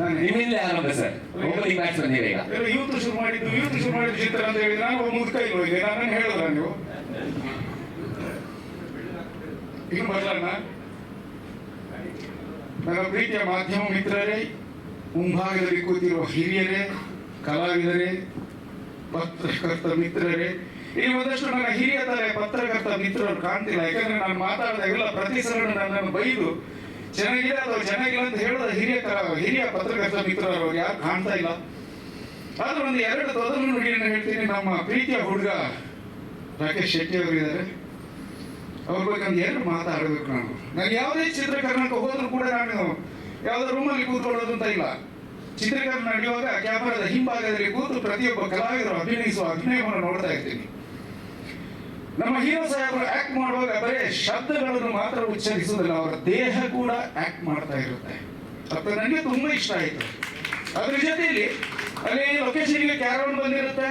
ನಿಮ್ಮಿಂದಲೇ ಆರಂಭ sir. Opening match ಬಂದಿದೆ ಈಗ. ಯೂತ್ ಶುರು ಮಾಡಿದ್ದು ಚಿತ್ರ ಅಂತ ಹೇಳಿದ್ರೆ ನಾನು ಮುದ್ಕ ಇಲ್ವೋ ನಾನು ಹೇಳಿದ್ರ ನೀವು ಇನ್ನು ಬರಲಣ್ಣ. ನನ್ನ ಪ್ರೀತಿಯ ಮಾಧ್ಯಮ ಮಿತ್ರರೇ, ಮುಂಭಾಗದಲ್ಲಿ ಕೂತಿರುವ ಹಿರಿಯರೇ, ಕಲಾವಿದರೇ, ಪತ್ರಕರ್ತ ಮಿತ್ರರೇ, ಇಲ್ಲಿ ಒಂದಷ್ಟು ನನ್ನ ಹಿರಿಯ ತರ ಪತ್ರಕರ್ತ ಮಿತ್ರರು ಕಾಣ್ತಿಲ್ಲ. ಯಾಕಂದ್ರೆ ನಾನು ಮಾತಾಡಿದಾಗೆಲ್ಲ ಪ್ರತಿ ಸಲ ನನ್ನನ್ನು ಬೈದು ಚೆನ್ನಾಗಿದೆ ಅಥವಾ ಚೆನ್ನಾಗಿಲ್ಲ ಅಂತ ಹೇಳೋದ ಹಿರಿಯ ಪತ್ರಕರ್ತ ಮಿತ್ರರು ಯಾರು ಕಾಣ್ತಾ ಇಲ್ಲ. ಆದ್ರೆ ಒಂದು ಎರಡು ತೊದಲು ನುಡಿಯನ್ನು ಹೇಳ್ತೀನಿ. ನಮ್ಮ ಪ್ರೀತಿಯ ಹುಡುಗ ರಾಕೇಶ್ ಶೆಟ್ಟಿ ಅವರಿದ್ದಾರೆ, ಅವ್ರ ಬಗ್ಗೆ ಒಂದು ಎರಡು ಮಾತಾಡಬೇಕು. ನಾನು ಯಾವುದೇ ಚಿತ್ರೀಕರಣಕ್ಕೆ ಹೋದ್ರೂ ಕೂಡ ನಾನು ಯಾವುದೋ ರೂಮಲ್ಲಿ ಕೂತ್ಕೊಳ್ಳೋದು ಅಂತ ಇಲ್ಲ. ಚಿತ್ರೀಕರಣ ನಡೆಯುವಾಗ ಕ್ಯಾಮರಾದ ಹಿಂಭಾಗದಲ್ಲಿ ಕೂತು ಪ್ರತಿಯೊಬ್ಬ ಕಲಾವಿದರು ಅಭಿನಯಿಸುವ ಅಭಿನಯವನ್ನು ನೋಡ್ತಾ ಇರ್ತೀನಿ. ನಮ್ಮ ಹೀರೋ ಸಾಹೇಬರು ಆಕ್ಟ್ ಮಾಡುವಾಗ ಬರೀ ಶಬ್ದಗಳನ್ನು ಮಾತ್ರ ಉಚ್ಚರಿಸುವುದಿಲ್ಲ, ಅವರ ದೇಹ ಕೂಡ ಆಕ್ಟ್ ಮಾಡ್ತಾ ಇರುತ್ತೆ. ಅದು ನನಗೆ ತುಂಬಾ ಇಷ್ಟ ಆಯಿತು. ಅದ್ರ ಜೊತೆಯಲ್ಲಿ ಅಲ್ಲಿ ಲೊಕೇಶನ್ಗೆ ಕ್ಯಾರವನ್ ಬಂದಿರುತ್ತೆ.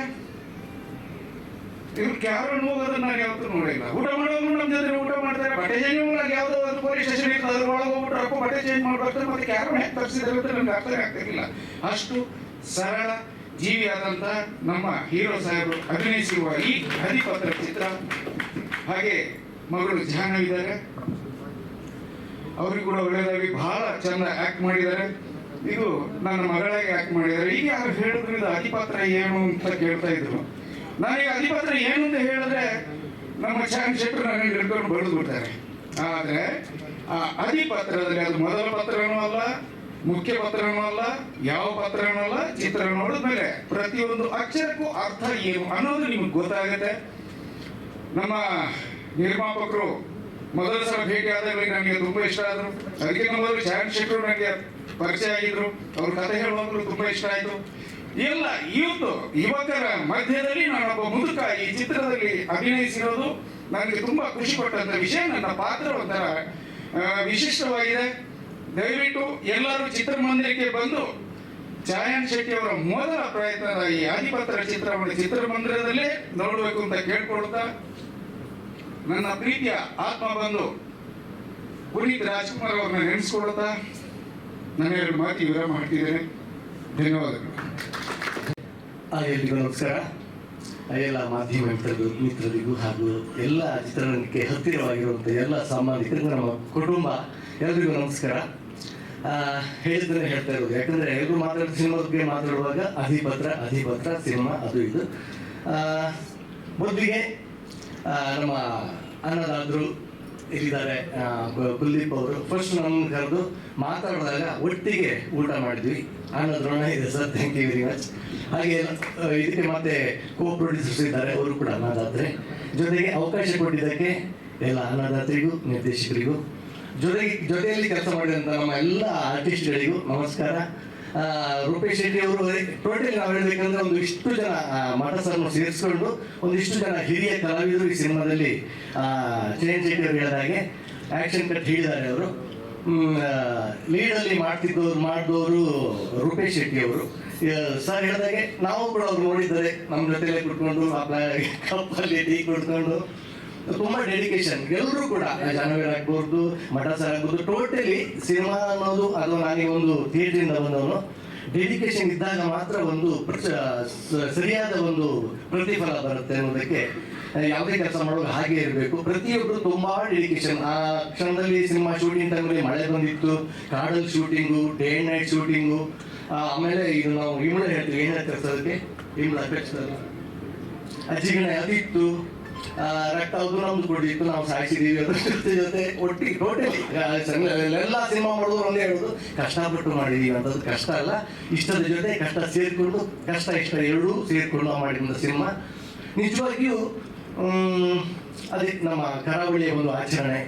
ಇವ್ರು ಕ್ಯಾರವನ್ ಹೋಗೋದನ್ನ ನಾನು ಯಾವತ್ತೂ ನೋಡಿಲ್ಲ. ಊಟ ಮಾಡೋದು ನಮ್ಮ ಜೊತೆ ಊಟ ಮಾಡ್ತಾರೆ. ಬಟ್ಟೆ ಚೇಂಜ್ ಮಾಡೋಕೆ ಯಾವುದೋ ಒಂದು ಪೊಲೀಸ್ ಸ್ಟೇಷನ್ ಇರ್ತದೆ, ಅದ್ರ ಒಳಗೆ ಹೋಗ್ಬಿಟ್ರೆ ಅಪ್ಪ ಬಟ್ಟೆ ಚೇಂಜ್ ಮಾಡ್ಬಾರ್ದು, ಮತ್ತೆ ಕ್ಯಾರವನ್ ಹೇಗೆ ತರಿಸಿದ್ದಾರೆ ಅಂತ ನಮ್ಗೆ ಅರ್ಥನೇ ಆಗ್ತಿರ್ಲಿಲ್ಲ. ಅಷ್ಟು ಸರಳ ಜೀವಿಯಾದಂಥ ನಮ್ಮ ಹೀರೋ ಸಾಹೇಬರು ಅಭಿನಯಿಸಿರುವ ಈ ಹರಿಪತ್ರ ಚಿತ್ರ. ಹಾಗೆ ಮಗಳು ಜಾಹ್ನವಿದ್ದಾರೆ, ಅವ್ರಿಗೆ ಕೂಡ ಒಳ್ಳೆಯದಾಗಿ ಬಹಳ ಚಂದ ಆಕ್ಟ್ ಮಾಡಿದ್ದಾರೆ. ಇದು ನನ್ನ ಮಗಳಾಗಿ ಆಕ್ಟ್ ಮಾಡಿದ್ದಾರೆ. ಈಗ ಯಾರು ಹೇಳಿದ್ರು ಇದು ಹರಿಪತ್ರ ಏನು ಅಂತ ಕೇಳ್ತಾ ಇದ್ರು. ನಾನೀಗ ಹರಿಪತ್ರ ಏನು ಅಂತ ಹೇಳಿದ್ರೆ ನಮ್ಮ ಚಾನ್ ಶೆಟ್ಟರು ನನಗೆ ಹಿಡ್ಕೊಂಡು ಬಡಿದು ಬಿಡ್ತಾರೆ. ಆದ್ರೆ ಆ ಹರಿಪತ್ರದಲ್ಲಿ ಅದು ಮೊದಲ ಪತ್ರನೂ ಅಲ್ಲ, ಮುಖ್ಯ ಪತ್ರನೂ ಅಲ್ಲ, ಯಾವ ಪತ್ರನೂ ಅಲ್ಲ. ಚಿತ್ರ ನೋಡಿದ್ಮೇಲೆ ಪ್ರತಿಯೊಂದು ಅಕ್ಷರಕ್ಕೂ ಅರ್ಥ ಏನು ಅನ್ನೋದು ನಿಮ್ಗೆ ಗೊತ್ತಾಗುತ್ತೆ. ನಮ್ಮ ನಿರ್ಮಾಪಕರು ಮೊದಲ ಸಲ ಭೇಟಿ ಆದಾಗ ನನಗೆ ತುಂಬಾ ಇಷ್ಟ ಆದ್ರು. ಅದಕ್ಕಿಂತ ಮೊದಲು ಚಾನ್ ಶೆಟ್ಟರು ನನಗೆ ಪರಿಚಯ ಆಗಿದ್ರು. ಅವ್ರ ಕಥೆ ಹೇಳುವಾಗಲೂ ತುಂಬಾ ಇಷ್ಟ ಆಯ್ತು. ಎಲ್ಲ ಯುವಕರ ಮಧ್ಯದಲ್ಲಿ ನಾನೊಬ್ಬ ಮುದುಕ ಈ ಚಿತ್ರದಲ್ಲಿ ಅಭಿನಯಿಸಿರೋದು ನನಗೆ ತುಂಬಾ ಖುಷಿ ಕೊಟ್ಟಂತ ವಿಷಯ. ನನ್ನ ಪಾತ್ರ ಒಂಥರ ವಿಶಿಷ್ಟವಾಗಿದೆ. ದಯವಿಟ್ಟು ಎಲ್ಲರೂ ಚಿತ್ರಮಂದಿರಕ್ಕೆ ಬಂದು ಛಾಯನ್ ಶೆಟ್ಟಿ ಅವರ ಮೊದಲ ಪ್ರಯತ್ನದ ಈ ಹರಿಪತ್ರ ಚಿತ್ರವನ್ನು ಚಿತ್ರಮಂದಿರದಲ್ಲೇ ನೋಡಬೇಕು ಅಂತ ಕೇಳ್ಕೊಳ್ತಾ, ನನ್ನ ಪ್ರೀತಿಯ ಆತ್ಮ ಬಂಧು ಪುನೀತ್ ರಾಜ್ಕುಮಾರ್ ಅವ್ರನ್ನ ನೆನೆಸ್ಕೊಳ್ತಾ ನಾನು ಎರಡು ಮಾತು ವಿರಾಮ ಮಾಡ್ತಿದ್ದೇನೆ. ಧನ್ಯವಾದಗಳು. ಎಲ್ರಿಗೂ ನಮಸ್ಕಾರ. ಎಲ್ಲ ಮಾಧ್ಯಮ ಮಿತ್ರರಿಗೂ ಹಾಗೂ ಎಲ್ಲ ಚಿತ್ರರಂಗಕ್ಕೆ ಹತ್ತಿರವಾಗಿರುವಂಥ ಎಲ್ಲ ಸಂಬಂಧಿಕರಿಗೂ, ನಮ್ಮ ಕುಟುಂಬ ಎಲ್ರಿಗೂ ನಮಸ್ಕಾರ. ಹೇಳಿದ್ರೆ ಹೇಳ್ತಾ ಇರೋದು, ಯಾಕಂದರೆ ಎಲ್ಲರೂ ಮಾತಾಡೋ ಸಿನಿಮಾದ ಬಗ್ಗೆ ಮಾತಾಡುವಾಗ ಅಧಿಪತ್ರ ಸಿನಿಮಾ ಅದು ಇದು. ಮೊದಲಿಗೆ ನಮ್ಮ ಅನ್ನದಾತರು ಇಲ್ಲಿದ್ದಾರೆ, ಕುಲ್ದೀಪ್ ಅವರು ಫಸ್ಟ್ ನಮ್ಮನ್ನು ಕರೆದು ಮಾತಾಡಿದಾಗ ಒಟ್ಟಿಗೆ ಊಟ ಮಾಡಿದ್ವಿ. ಅನ್ನದ್ರೋಣ ಇದೆ sir, thank you very much. ಹಾಗೆ ಇದಕ್ಕೆ ಮತ್ತೆ ಕೋ ಪ್ರೊಡ್ಯೂಸರ್ಸ್ ಇದ್ದಾರೆ, ಅವರು ಕೂಡ ಅನ್ನದಾತ್ರೆ. ಜೊತೆಗೆ ಅವಕಾಶ ಕೊಟ್ಟಿದ್ದಕ್ಕೆ ಎಲ್ಲ ಅನ್ನದಾತರಿಗೂ ನಿರ್ದೇಶಕರಿಗೂ ಜೊತೆಯಲ್ಲಿ ಕೆಲಸ ಮಾಡಿದಂಥ ನಮ್ಮ ಎಲ್ಲ ಆರ್ಟಿಸ್ಟ್ಗಳಿಗೂ ನಮಸ್ಕಾರ. ರೂಪೇಶ್ ಶೆಟ್ಟಿ ಅವರು ಟೋಟಲ್ ನಾವು ಹೇಳ್ಬೇಕಂದ್ರೆ ಒಂದು ಇಷ್ಟು ಜನ ಮಠ ಸರ್ನ ಸೇರಿಸ್ಕೊಂಡು ಒಂದಿಷ್ಟು ಜನ ಹಿರಿಯ ಕಲಾವಿದರು ಈ ಸಿನಿಮಾದಲ್ಲಿ ಛಾಯನ್ ಶೆಟ್ಟಿ ಅವರು ಹೇಳಿದಾಗೆ ಆ್ಯಕ್ಷನ್ ಕಟ್ ಹೇಳಿದ್ದಾರೆ. ಅವರು ಲೀಡಲ್ಲಿ ಮಾಡಿದವರು ರೂಪೇಶ್ ಶೆಟ್ಟಿ ಅವರು. ಸರ್ ಹೇಳಿದಾಗೆ ನಾವು ಕೂಡ ಅವ್ರು ನೋಡಿದ್ದಾರೆ, ನಮ್ಮ ಜೊತೆಯಲ್ಲೇ ಕುತ್ಕೊಂಡು ಕಪ್ಪಲ್ಲಿ ಟೀ ಕುಡ್ಕೊಂಡು ತುಂಬ ಡೆಡಿಕೇಶನ್. ಎಲ್ಲರೂ ಕೂಡ ಜಾನವೀರ್ ಆಗ್ಬೋದು, ಮಠ ಸರ್ ಆಗ್ಬೋದು, ಟೋಟಲಿ ಸಿನಿಮಾ ಅನ್ನೋದು ಅದು ನಾನೇ ಒಂದು ಥಿಯೇಟ್ರಿಂದ ಬಂದವನು. ಡೆಡಿಕೇಶನ್ ಇದ್ದಾಗ ಮಾತ್ರ ಒಂದು ಸರಿಯಾದ ಒಂದು ಪ್ರತಿಫಲ ಬರುತ್ತೆ ಅನ್ನೋದಕ್ಕೆ ಯಾವುದೇ ಕೆಲಸ ಮಾಡುವಾಗ ಹಾಗೆ ಇರಬೇಕು. ಪ್ರತಿಯೊಬ್ಬರು ತುಂಬಾ ಡೆಡಿಕೇಶನ್. ಆ ಕ್ಷಣದಲ್ಲಿ ಸಿನಿಮಾ ಶೂಟಿಂಗ್ ಟೈಮಲ್ಲಿ ಮಳೆ ಬಂದಿತ್ತು, ಕಾಡಲ್ಲಿ shooting, day and night shooting. ಆಮೇಲೆ ಇದು ನಾವು ಇಮ್ಳ ಹೇಳ್ತೀವಿ, ಏನಾಯ್ತು ಕರ್ಸೋದಕ್ಕೆ ಇಮ್ಳ ಅಜ್ಜಿಗಣೆ ಅದಿತ್ತು, ರಕ್ತ ಅದು ನಮ್ದು ಕೊಟ್ಟಿತ್ತು, ನಾವು ಸಾಯಿಸಿದೀವಿ. ಅದ್ರ ಜೊತೆ ಒಟ್ಟಿಗೆ ಟೋಟಲಿ ಎಲ್ಲ ಸಿನಿಮಾ ಮಾಡೋದು ಒಂದೇ ಹೇಳೋದು, ಕಷ್ಟಪಟ್ಟು ಮಾಡಿದೀವಿ ಅಂತದ್ದು. ಕಷ್ಟ ಅಲ್ಲ, ಇಷ್ಟದ ಜೊತೆ ಕಷ್ಟ ಸೇರಿಕೊಂಡು, ಕಷ್ಟ ಇಷ್ಟ ಎರಡೂ ಸೇರಿಕೊಂಡು ನಾವು ಮಾಡಿದಂಥ ಸಿನಿಮಾ ನಿಜವಾಗಿಯೂ ಅದೇ ನಮ್ಮ ಕರಾವಳಿಯ ಒಂದು ಆಚರಣೆ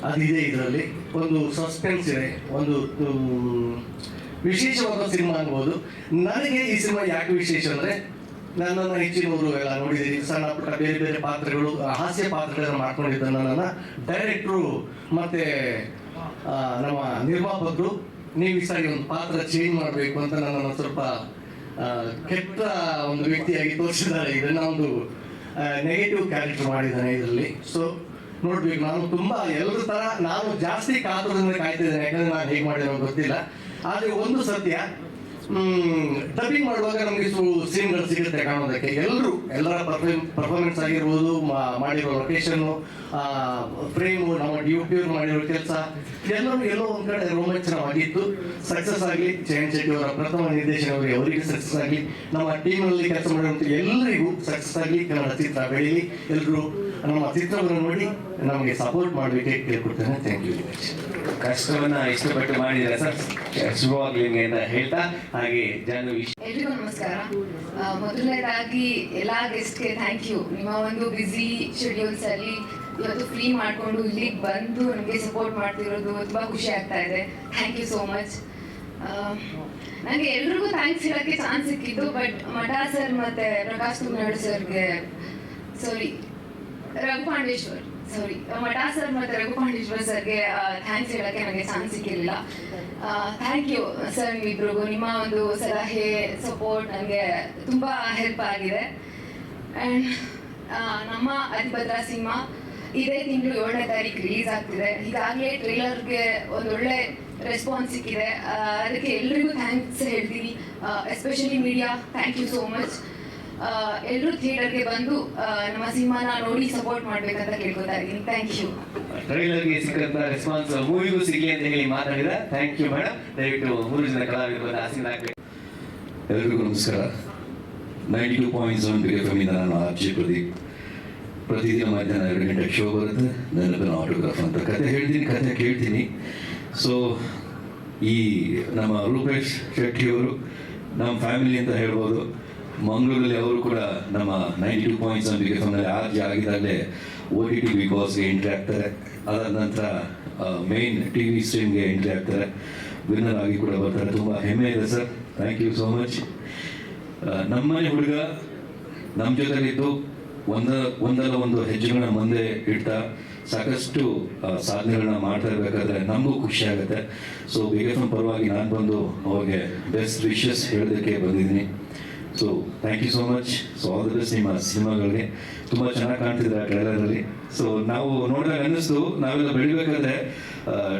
ಅದಿದೆ. ಇದರಲ್ಲಿ ಒಂದು ಸಸ್ಪೆನ್ಸ್ ಇದೆ, ಒಂದು ವಿಶೇಷವಾದ ಸಿನಿಮಾ ಅನ್ಬೋದು. ನನಗೆ ಈ ಸಿನಿಮಾ ಯಾಕೆ ವಿಶೇಷ ಅಂದರೆ, ನನ್ನನ್ನು ಹೆಚ್ಚಿನವರು ಎಲ್ಲ ನೋಡಿದ್ದೀರಿ, ಸಣ್ಣ ಪುಟ್ಟ ಬೇರೆ ಬೇರೆ ಪಾತ್ರಗಳು, ಹಾಸ್ಯ ಪಾತ್ರಗಳನ್ನು ಮಾಡ್ಕೊಂಡಿದ್ದ ನನ್ನನ್ನು ಡೈರೆಕ್ಟ್ರು ಮತ್ತು ನಮ್ಮ ನಿರ್ಮಾಪಕರು ನೀವು ಈ ಸಾರಿ ಒಂದು ಪಾತ್ರ ಚೇಂಜ್ ಮಾಡಬೇಕು ಅಂತ ನನ್ನನ್ನು ಸ್ವಲ್ಪ ಕೆಟ್ಟ ಒಂದು ವ್ಯಕ್ತಿಯಾಗಿ ತೋರಿಸಿದ್ದಾರೆ. ಇದನ್ನು ಒಂದು ನೆಗೆಟಿವ್ ಕ್ಯಾರೆಕ್ಟರ್ ಮಾಡಿದ್ದಾನೆ ಇದರಲ್ಲಿ. ಸೊ ನೋಡ್ಬೇಕು. ನಾನು ತುಂಬಾ ಎಲ್ಲರ ತರ ನಾನು ಜಾಸ್ತಿ ಕಾತುರದಿಂದ ಕಾಯ್ತಿದ್ದೇನೆ, ಯಾಕಂದ್ರೆ ನಾನು ಹೇಗೆ ಮಾಡಿರೋ ಗೊತ್ತಿಲ್ಲ. ಆದ್ರೆ ಒಂದು ಸತ್ಯ, ಡಬ್ಬಿಂಗ್ ಮಾಡುವಾಗ ನಮಗೆ ಸೀನ್ಗಳು ಸಿಗುತ್ತೆ ಕಾಣೋದಕ್ಕೆ. ಎಲ್ಲರ ಪರ್ಫಾರ್ಮೆನ್ಸ್ ಆಗಿರ್ಬೋದು, ಮಾಡಿರೋ ಲೊಕೇಶನ್, ಫ್ರೇಮು, ನಮ್ಮ DOP ಮಾಡಿರೋ ಕೆಲಸ ಎಲ್ಲೋ ಒಂದ್ ಕಡೆ ರೋಮಾಂಚನವಾಗಿತ್ತು. ಸಕ್ಸಸ್ ಆಗಲಿ, ಜಯಂತ್ ಶೆಟ್ಟಿ ಅವರ ಪ್ರಥಮ ನಿರ್ದೇಶನವರಿಗೆ ಅವರಿಗೆ ಸಕ್ಸಸ್ ಆಗಲಿ, ನಮ್ಮ ಟೀಮ್ನಲ್ಲಿ ಕೆಲಸ ಮಾಡಿರುವಂಥ ಎಲ್ಲರಿಗೂ ಸಕ್ಸಸ್ ಆಗಲಿ, ಕನ್ನಡ ಚಿತ್ರ ಬೆಳೀಲಿ. ಎಲ್ಲರೂ ನಮ್ಮ ಚಿತ್ರವನ್ನು ನೋಡಿ ನಮಗೆ ಸಪೋರ್ಟ್ ಮಾಡಲಿಕ್ಕೆ ಕೇಳ್ಕೊಡ್ತೇನೆ. Thank you very much. ಕಷ್ಟವನ್ನ ಇಷ್ಟಪಟ್ಟು ಮಾಡಿದ್ರೆ ಸರ್ ಶುಭವಾಗ್ಲಿ ಅಂತ ಹೇಳ್ತಾ, ಹಾಗೆ ಎಲ್ರಿಗೂ ನಮಸ್ಕಾರ. ಮೊದಲನೇದಾಗಿ ಎಲ್ಲ ಗೆಸ್ಟ್ಗೆ ಥ್ಯಾಂಕ್ ಯು. ನಿಮ್ಮ ಒಂದು ಬ್ಯುಸಿ ಶೆಡ್ಯೂಲ್ಸ್ ಅಲ್ಲಿ ಇವತ್ತು ಫ್ರೀ ಮಾಡಿಕೊಂಡು ಇಲ್ಲಿಗೆ ಬಂದು ನಮಗೆ ಸಪೋರ್ಟ್ ಮಾಡ್ತಿರೋದು ತುಂಬ ಖುಷಿ ಆಗ್ತಾ ಇದೆ. Thank you so much. ನನಗೆ ಎಲ್ರಿಗೂ ಥ್ಯಾಂಕ್ಸ್ ಹೇಳೋಕ್ಕೆ ಚಾನ್ಸ್ ಸಿಕ್ಕಿದ್ದು, ಬಟ್ ಮಠ ಸರ್ ಮತ್ತು ಪ್ರಕಾಶ್ ತುಮ್ನಾಡ್ ಸರ್ಗೆ ಮಠ ಸರ್ ಮತ್ತು ರಘು ಪಾಂಡೇಶ್ವರ್ ಸರ್ಗೆ ಥ್ಯಾಂಕ್ಸ್ ಹೇಳೋಕ್ಕೆ ನನಗೆ ಚಾನ್ಸ್ ಸಿಕ್ಕಿರಲಿಲ್ಲ. ಥ್ಯಾಂಕ್ ಯು ಸರ್, ನಿಮ್ಮಿಬ್ರಿಗೂ. ನಿಮ್ಮ ಒಂದು ಸಲಹೆ, ಸಪೋರ್ಟ್ ನನಗೆ ತುಂಬ ಹೆಲ್ಪ್ ಆಗಿದೆ. ಆ್ಯಂಡ್ ನಮ್ಮ ಅತಿಭದ್ರ ಸಿನಿಮಾ ಇದೇ ತಿಂಗಳು 7ನೇ ತಾರೀಕು ರಿಲೀಸ್ ಆಗ್ತಿದೆ. ಈಗಾಗಲೇ ಟ್ರೈಲರ್ಗೆ ಒಂದೊಳ್ಳೆ ರೆಸ್ಪಾನ್ಸ್ ಸಿಕ್ಕಿದೆ. ಅದಕ್ಕೆ ಎಲ್ರಿಗೂ ಥ್ಯಾಂಕ್ಸ್ ಹೇಳ್ತೀನಿ. Especially media, thank you so much. ಎಲ್ಲರೂ ಥಿಯೇಟರ್ಗೆ ಬಂದು ನಮ್ಮ ಸಿನಿಮಾನ ನೋಡಿ ಸಪೋರ್ಟ್ ಮಾಡ್ಬೇಕಂತ ಕೇಳ್ಕೊತಾ ಇದ್ದೀನಿ. Thank you. ಟ್ರೈಲರ್ಗೆ ಸಿಕ್ಕಂತ ರೆಸ್ಪಾನ್ಸ್ ಮೂವಿಗೂ ಸಿಗಲಿ ಅಂತ ಹೇಳಿ ಮಾತಾಡಿದ. Thank you madam. ದಯವಿಟ್ಟು 3 ಜನ ಕಲಾವಿದರು ಆಸೀನ ಆಗಬೇಕು. ಎಲ್ಲರಿಗೂ ನಮಸ್ಕಾರ. 92.7 Big FM ಇಂದ ನಾನು RJ ಪ್ರದೀಪ್. ಪ್ರತಿದಿನ ಮಧ್ಯಾಹ್ನ 2 ಗಂಟೆಗೆ ಶೋ ಬರುತ್ತೆ. ನೆನಪಿನ ಆಟೋಗ್ರಾಫ್ ಅಂತ ಕತೆ ಹೇಳ್ತೀನಿ, ಕತೆ ಕೇಳ್ತೀನಿ. ಸೊ ಈ ನಮ್ಮ ರೂಪೇಶ್ ಶೆಟ್ಟಿಯವರು ನಮ್ಮ ಫ್ಯಾಮಿಲಿ ಅಂತ ಹೇಳ್ಬೋದು. ಮಂಗಳೂರಲ್ಲಿ ಅವರು ಕೂಡ ನಮ್ಮ 92.7 Big FM ನಲ್ಲಿ RJ ಆಗಿದ್ದಾಗಲೇ OTT ಬಿಗ್ ಬಾಸ್ಗೆ ಎಂಟ್ರಿ ಆಗ್ತಾರೆ. ಅದಾದ ನಂತರ ಮೇನ್ TV ಸ್ಟ್ರೀಮ್ಗೆ ಎಂಟ್ರಿ ಆಗ್ತಾರೆ. ವಿನ್ನರ್ ಆಗಿ ಕೂಡ ಬರ್ತಾರೆ. ತುಂಬ ಹೆಮ್ಮೆ ಇದೆ sir. Thank you so much. ನಮ್ಮನೆ ಹುಡುಗ ನಮ್ಮ ಜೊತೆಲಿದ್ದು ಒಂದಲ್ಲ ಒಂದು ಹೆಜ್ಜೆಗಳನ್ನ ಮುಂದೆ ಇಡ್ತಾ ಸಾಕಷ್ಟು ಸಾಧನೆಗಳನ್ನ ಮಾಡ್ತಾ ಇರಬೇಕಾದ್ರೆ ನಮಗೂ ಖುಷಿ ಆಗುತ್ತೆ. ಸೊ ಬಿಗ್ ಎಫ್ ಎಂ ಪರವಾಗಿ ನಾನು ಬಂದು ಅವ್ರಿಗೆ ಬೆಸ್ಟ್ ವಿಶಸ್ ಹೇಳೋದಕ್ಕೆ ಬಂದಿದ್ದೀನಿ. So thank you so much. So all the best ನಿಮ್ಮ ಸಿನಿಮಾಗಳಿಗೆ. ತುಂಬ ಚೆನ್ನಾಗಿ ಕಾಣ್ತಿದೆ ಆ ಟ್ರೈಲರಲ್ಲಿ. ಸೊ ನಾವು ನೋಡಿದಾಗ ಅನ್ನಿಸ್ತು, ನಾವೆಲ್ಲ ಬೆಳಿಬೇಕಾದ್ರೆ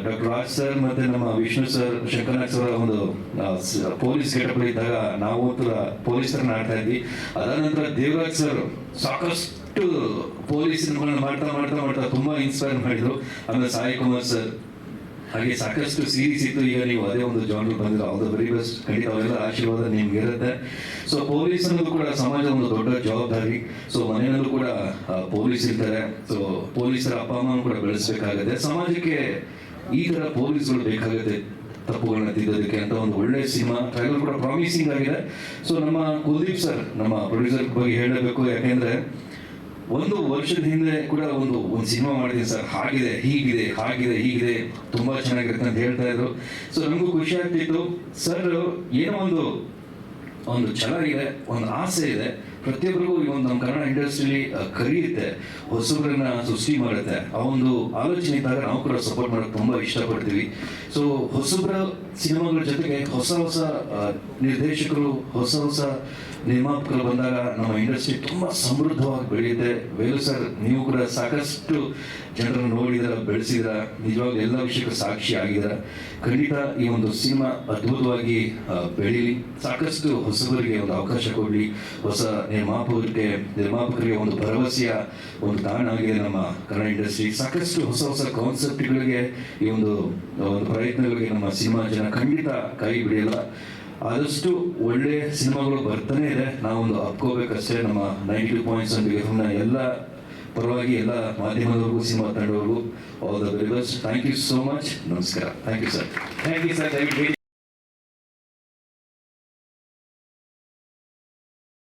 ಡಾಕ್ಟರ್ ರಾಜ್ ಸರ್ ಮತ್ತು ನಮ್ಮ ವಿಷ್ಣು ಸರ್, ಶಂಕರನಾಗ್ ಸರ್ ಒಂದು ಪೊಲೀಸ್ ಗೆಟಪ್ ಇದ್ದಾಗ ನಾವು ಪೊಲೀಸ್ ಥರ ಆಡ್ತಾ ಇದ್ವಿ. ಅದಾದ ನಂತರ ದೇವರಾಜ್ ಸರ್ ಸಾಕಷ್ಟು ಪೊಲೀಸ್ ಮಾಡ್ತಾ ತುಂಬ ಇನ್ಸ್ಪೈರ್ ಮಾಡಿದರು. ಆಮೇಲೆ ಸಾಯಿ ಕುಮಾರ್ ಸರ್, ಹಾಗೆ ಸಾಕಷ್ಟು ಸೀರೀಸ್ ಇತ್ತು. ಈಗ ನೀವು ಅದೇ ಒಂದು ಜಾನರ್ ಬಂದಿರೋ ಆಲ್ ದ ವೆರಿ ಬೆಸ್ಟ್. ಖಂಡಿತ ಅವೆಲ್ಲ ಆಶೀರ್ವಾದ ನಿಮ್ಗೆ ಇರುತ್ತೆ. ಸೊ ಪೊಲೀಸ್ ಅನ್ನೋದು ಕೂಡ ಸಮಾಜದ ಒಂದು ದೊಡ್ಡ ಜವಾಬ್ದಾರಿ. ಸೊ ಮನೆಯಲ್ಲೂ ಕೂಡ ಪೊಲೀಸ್ ಇರ್ತಾರೆ. ಸೊ ಪೊಲೀಸರ ಅಪ್ಪ ಅಮ್ಮನೂ ಕೂಡ ಬೆಳೆಸಬೇಕಾಗುತ್ತೆ. ಸಮಾಜಕ್ಕೆ ಈ ಥರ ಪೊಲೀಸ್ಗಳು ಬೇಕಾಗುತ್ತೆ ತಪ್ಪುಗಳನ್ನ ತಿದ್ದೋದಕ್ಕೆ ಅಂತ ಒಂದು ಒಳ್ಳೆ ಸಿನಿಮಾ. ಟ್ರೈಲರ್ ಕೂಡ ಪ್ರಾಮಿಸಿಂಗ್ ಆಗಿದೆ. ಸೊ ನಮ್ಮ ಕುಲ್ದೀಪ್ ಸರ್, ನಮ್ಮ ಪ್ರೊಡ್ಯೂಸರ್ ಬಗ್ಗೆ ಹೇಳಬೇಕು. ಯಾಕೆಂದ್ರೆ 1 ವರ್ಷದ ಹಿಂದೆ ಕೂಡ ಒಂದು ಸಿನಿಮಾ ಮಾಡಿದ್ದೀನಿ ಸರ್, ಹೀಗಿದೆ ತುಂಬಾ ಚೆನ್ನಾಗಿರುತ್ತೆ ಅಂತ ಹೇಳ್ತಾ ಇದ್ರು. ಸೊ ನಮಗೂ ಖುಷಿ ಆಗ್ತಿತ್ತು. ಸರ್ ಏನೋ ಒಂದು ಛಲ ಇದೆ, ಒಂದು ಆಸೆ ಇದೆ. ಪ್ರತಿಯೊಬ್ಬರಿಗೂ ಈ ಒಂದು ನಮ್ಮ ಕನ್ನಡ ಇಂಡಸ್ಟ್ರಿಲಿ ಕರೆಯುತ್ತೆ, ಹೊಸಬ್ರನ್ನ ಸೃಷ್ಟಿ ಮಾಡುತ್ತೆ. ಆ ಒಂದು ಆಲೋಚನೆ ಇದ್ದಾಗ ನಾವು ಕೂಡ ಸಪೋರ್ಟ್ ಮಾಡೋಕೆ ತುಂಬ ಇಷ್ಟಪಡ್ತೀವಿ. ಸೊ ಹೊಸಬ್ರ ಸಿನಿಮಾಗಳ ಜೊತೆಗೆ ಹೊಸ ನಿರ್ದೇಶಕರು, ಹೊಸ ನಿರ್ಮಾಪಕರು ಬಂದಾಗ ನಮ್ಮ ಇಂಡಸ್ಟ್ರಿ ತುಂಬ ಸಮೃದ್ಧವಾಗಿ ಬೆಳೆಯುತ್ತೆ. ವೇಲು ಸರ್, ನೀವು ಕೂಡ ಸಾಕಷ್ಟು ಜನರನ್ನು ನೋಡಿದಾರ, ಬೆಳೆಸಿದಾರ, ನಿಜವಾಗ್ಲೂ ಎಲ್ಲ ವಿಷಯಕ್ಕೂ ಸಾಕ್ಷಿ ಆಗಿದಾರ. ಖಂಡಿತ ಈ ಒಂದು ಸಿನಿಮಾ ಅದ್ಭುತವಾಗಿ ಬೆಳೀಲಿ. ಸಾಕಷ್ಟು ಹೊಸಬರಿಗೆ ಒಂದು ಅವಕಾಶ ಕೊಡಲಿ. ಹೊಸ ನಿರ್ಮಾಪಕರಿಗೆ ಒಂದು ಭರವಸೆಯ ಒಂದು ತಾಣ ಆಗಿದೆ ನಮ್ಮ ಕನ್ನಡ ಇಂಡಸ್ಟ್ರಿ. ಸಾಕಷ್ಟು ಹೊಸ ಕಾನ್ಸೆಪ್ಟ್ಗಳಿಗೆ ಈ ಒಂದು ಪ್ರಯತ್ನಗಳಿಗೆ ನಮ್ಮ ಸಿನಿಮಾ ಜನ ಖಂಡಿತ ಕೈ ಬಿಡಿಯಲ್ಲ. ಆದಷ್ಟು ಒಳ್ಳೆ ಸಿನಿಮಾಗಳು ಬರ್ತಾನೆ ಇದೆ. ನಾವೊಂದು ಅಪ್ಕೋಬೇಕಷ್ಟೇ. ನಮ್ಮ 92.7 Big FM ಎಲ್ಲ ಪರವಾಗಿ ಎಲ್ಲ ಮಾಧ್ಯಮದವರೆಗೂ, ಸಿನಿಮಾ ತಂಡವರೆಗೂ all the very best. Thank you so much. ನಮಸ್ಕಾರ. Thank you sir. Thank you sir.